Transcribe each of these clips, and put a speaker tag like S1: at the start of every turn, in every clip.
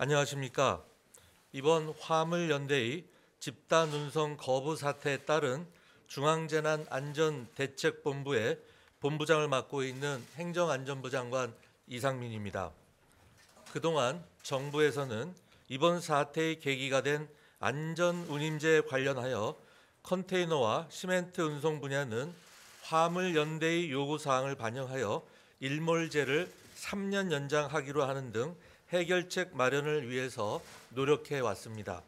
S1: 안녕하십니까. 이번 화물연대의 집단 운송 거부 사태에 따른 중앙재난안전대책본부의 본부장을 맡고 있는 행정안전부 장관 이상민입니다. 그동안 정부에서는 이번 사태의 계기가 된 안전운임제 관련하여 컨테이너와 시멘트 운송 분야는 화물연대의 요구사항을 반영하여 일몰제를 3년 연장하기로 하는 등 해결책 마련을 위해서 노력해 왔습니다.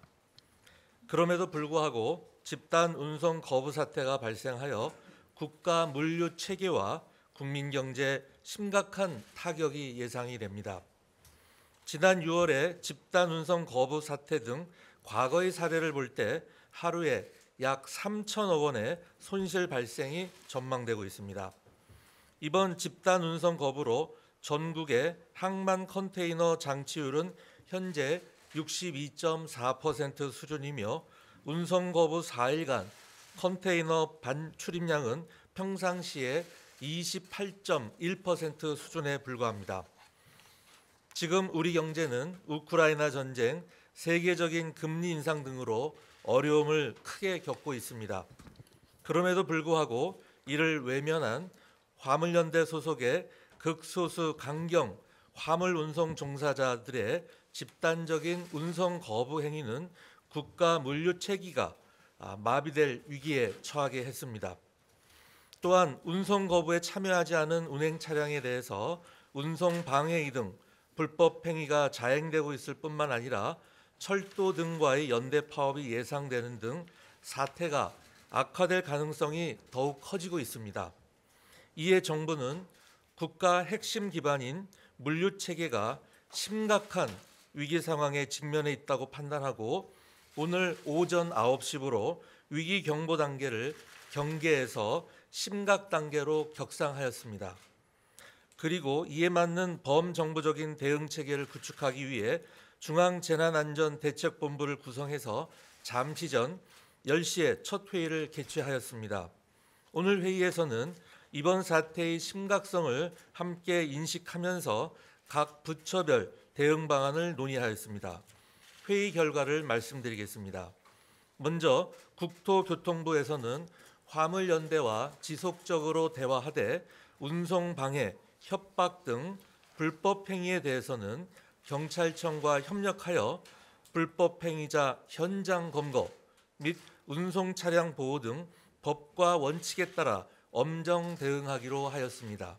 S1: 그럼에도 불구하고 집단 운송 거부 사태가 발생하여 국가 물류 체계와 국민 경제에 심각한 타격이 예상이 됩니다. 지난 6월에 집단 운송 거부 사태 등 과거의 사례를 볼 때 하루에 약 3천억 원의 손실 발생이 전망되고 있습니다. 이번 집단 운송 거부로 전국의 항만 컨테이너 장치율은 현재 62.4% 수준이며 운송 거부 4일간 컨테이너 반출입량은 평상시에 28.1% 수준에 불과합니다. 지금 우리 경제는 우크라이나 전쟁, 세계적인 금리 인상 등으로 어려움을 크게 겪고 있습니다. 그럼에도 불구하고 이를 외면한 화물연대 소속의 극소수 강경 화물 운송 종사자들의 집단적인 운송 거부 행위는 국가 물류 체계가 마비될 위기에 처하게 했습니다. 또한 운송 거부에 참여하지 않은 운행 차량에 대해서 운송 방해의 등 불법 행위가 자행되고 있을 뿐만 아니라 철도 등과의 연대 파업이 예상되는 등 사태가 악화될 가능성이 더욱 커지고 있습니다. 이에 정부는 국가 핵심 기반인 물류 체계가 심각한 위기 상황에 직면해 있다고 판단하고 오늘 오전 9시부로 위기 경보 단계를 경계에서 심각 단계로 격상하였습니다. 그리고 이에 맞는 범정부적인 대응 체계를 구축하기 위해 중앙재난안전대책본부를 구성해서 잠시 전 10시에 첫 회의를 개최하였습니다. 오늘 회의에서는 이번 사태의 심각성을 함께 인식하면서 각 부처별 대응 방안을 논의하였습니다. 회의 결과를 말씀드리겠습니다. 먼저 국토교통부에서는 화물연대와 지속적으로 대화하되 운송 방해, 협박 등 불법 행위에 대해서는 경찰청과 협력하여 불법 행위자 현장 검거 및 운송 차량 보호 등 법과 원칙에 따라 엄정 대응하기로 하였습니다.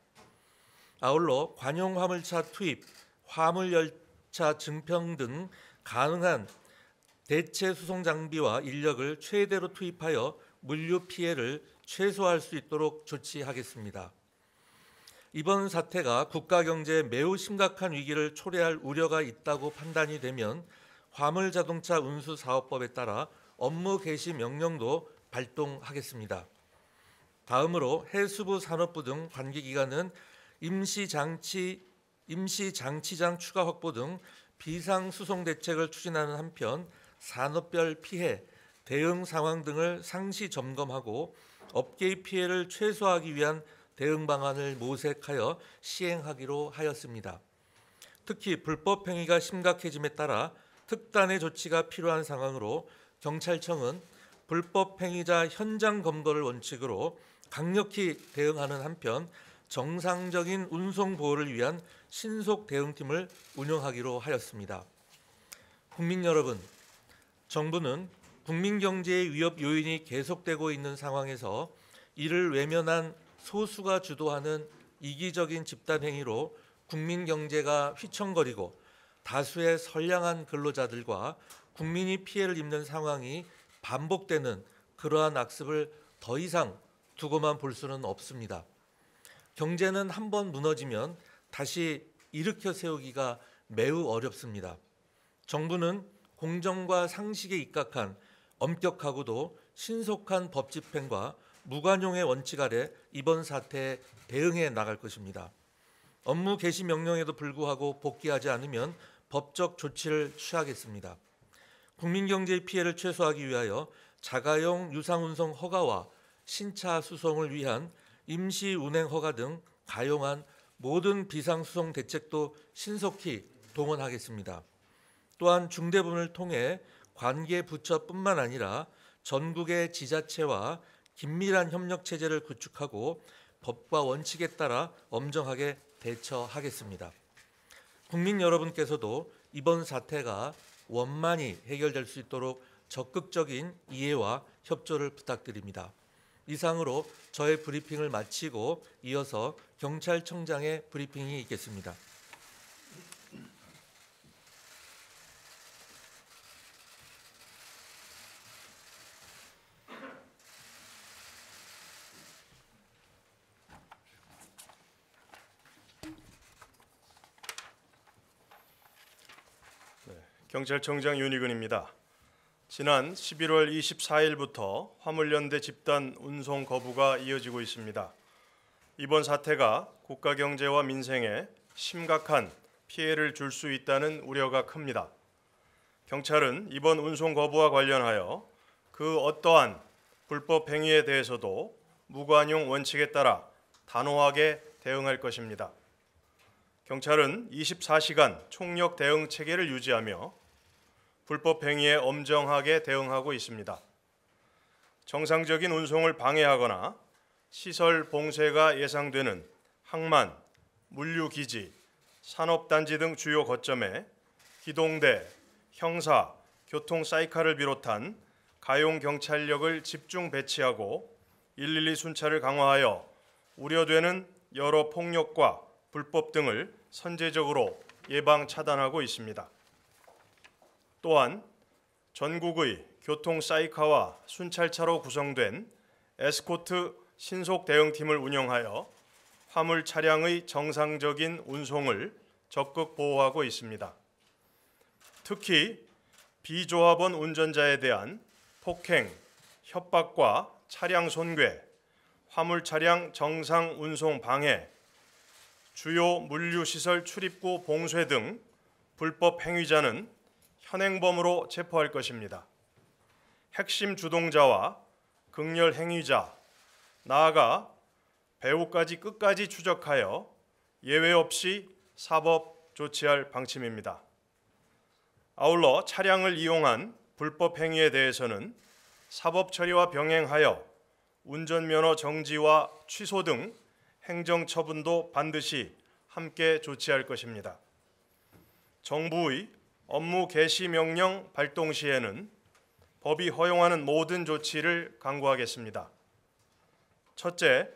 S1: 아울러 관용 화물차 투입, 화물열차 증평 등 가능한 대체 수송 장비와 인력을 최대로 투입하여 물류 피해를 최소화할 수 있도록 조치하겠습니다. 이번 사태가 국가 경제에 매우 심각한 위기를 초래할 우려가 있다고 판단이 되면 화물자동차 운수사업법에 따라 업무 개시 명령도 발동하겠습니다. 다음으로 해수부 산업부 등 관계기관은 임시장치장 추가 확보 등 비상수송 대책을 추진하는 한편 산업별 피해, 대응 상황 등을 상시 점검하고 업계의 피해를 최소화하기 위한 대응 방안을 모색하여 시행하기로 하였습니다. 특히 불법 행위가 심각해짐에 따라 특단의 조치가 필요한 상황으로 경찰청은 불법 행위자 현장 검거를 원칙으로 강력히 대응하는 한편 정상적인 운송 보호를 위한 신속 대응팀을 운영하기로 하였습니다. 국민 여러분, 정부는 국민 경제의 위협 요인이 계속되고 있는 상황에서 이를 외면한 소수가 주도하는 이기적인 집단 행위로 국민 경제가 휘청거리고 다수의 선량한 근로자들과 국민이 피해를 입는 상황이 반복되는 그러한 악습을 더 이상 두고만 볼 수는 없습니다. 경제는 한번 무너지면 다시 일으켜 세우기가 매우 어렵습니다. 정부는 공정과 상식에 입각한 엄격하고도 신속한 법 집행과 무관용의 원칙 아래 이번 사태에 대응해 나갈 것입니다. 업무 개시 명령에도 불구하고 복귀하지 않으면 법적 조치를 취하겠습니다. 국민 경제의 피해를 최소화하기 위하여 자가용 유상운송 허가와 신차 수송을 위한 임시 운행 허가 등 가용한 모든 비상수송 대책도 신속히 동원하겠습니다. 또한 중대본을 통해 관계 부처뿐만 아니라 전국의 지자체와 긴밀한 협력 체제를 구축하고 법과 원칙에 따라 엄정하게 대처하겠습니다. 국민 여러분께서도 이번 사태가 원만히 해결될 수 있도록 적극적인 이해와 협조를 부탁드립니다. 이상으로 저의 브리핑을 마치고 이어서 경찰청장의 브리핑이 있겠습니다.
S2: 경찰청장 윤희근입니다. 지난 11월 24일부터 화물연대 집단 운송 거부가 이어지고 있습니다. 이번 사태가 국가 경제와 민생에 심각한 피해를 줄 수 있다는 우려가 큽니다. 경찰은 이번 운송 거부와 관련하여 그 어떠한 불법 행위에 대해서도 무관용 원칙에 따라 단호하게 대응할 것입니다. 경찰은 24시간 총력 대응 체계를 유지하며 불법 행위에 엄정하게 대응하고 있습니다. 정상적인 운송을 방해하거나 시설 봉쇄가 예상되는 항만, 물류기지, 산업단지 등 주요 거점에 기동대, 형사, 교통사이카를 비롯한 가용 경찰력을 집중 배치하고 112 순찰을 강화하여 우려되는 여러 폭력과 불법 등을 선제적으로 예방 차단하고 있습니다. 또한 전국의 교통사이카와 순찰차로 구성된 에스코트 신속 대응팀을 운영하여 화물 차량의 정상적인 운송을 적극 보호하고 있습니다. 특히 비조합원 운전자에 대한 폭행, 협박과 차량 손괴, 화물 차량 정상 운송 방해, 주요 물류시설 출입구 봉쇄 등 불법 행위자는 현행범으로 체포할 것입니다. 핵심 주동자와 극렬 행위자, 나아가 배후까지 끝까지 추적하여 예외 없이 사법 조치할 방침입니다. 아울러 차량을 이용한 불법 행위에 대해서는 사법 처리와 병행하여 운전면허 정지와 취소 등 행정처분도 반드시 함께 조치할 것입니다. 정부의 업무 개시 명령 발동 시에는 법이 허용하는 모든 조치를 강구하겠습니다. 첫째,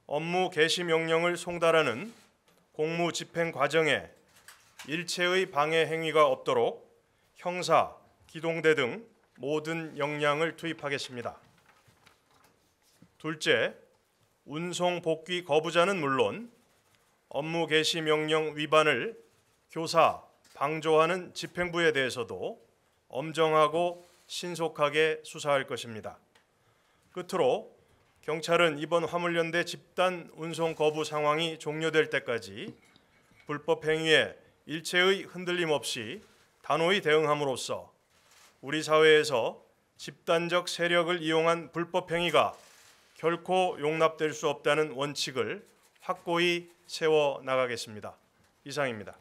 S2: 업무 개시 명령을 송달하는 공무 집행 과정에 일체의 방해 행위가 없도록 형사, 기동대 등 모든 역량을 투입하겠습니다. 둘째, 운송 복귀 거부자는 물론 업무 개시 명령 위반을 교사, 방조하는 집행부에 대해서도 엄정하고 신속하게 수사할 것입니다. 끝으로 경찰은 이번 화물연대 집단 운송 거부 상황이 종료될 때까지 불법 행위에 일체의 흔들림 없이 단호히 대응함으로써 우리 사회에서 집단적 세력을 이용한 불법 행위가 결코 용납될 수 없다는 원칙을 확고히 세워 나가겠습니다. 이상입니다.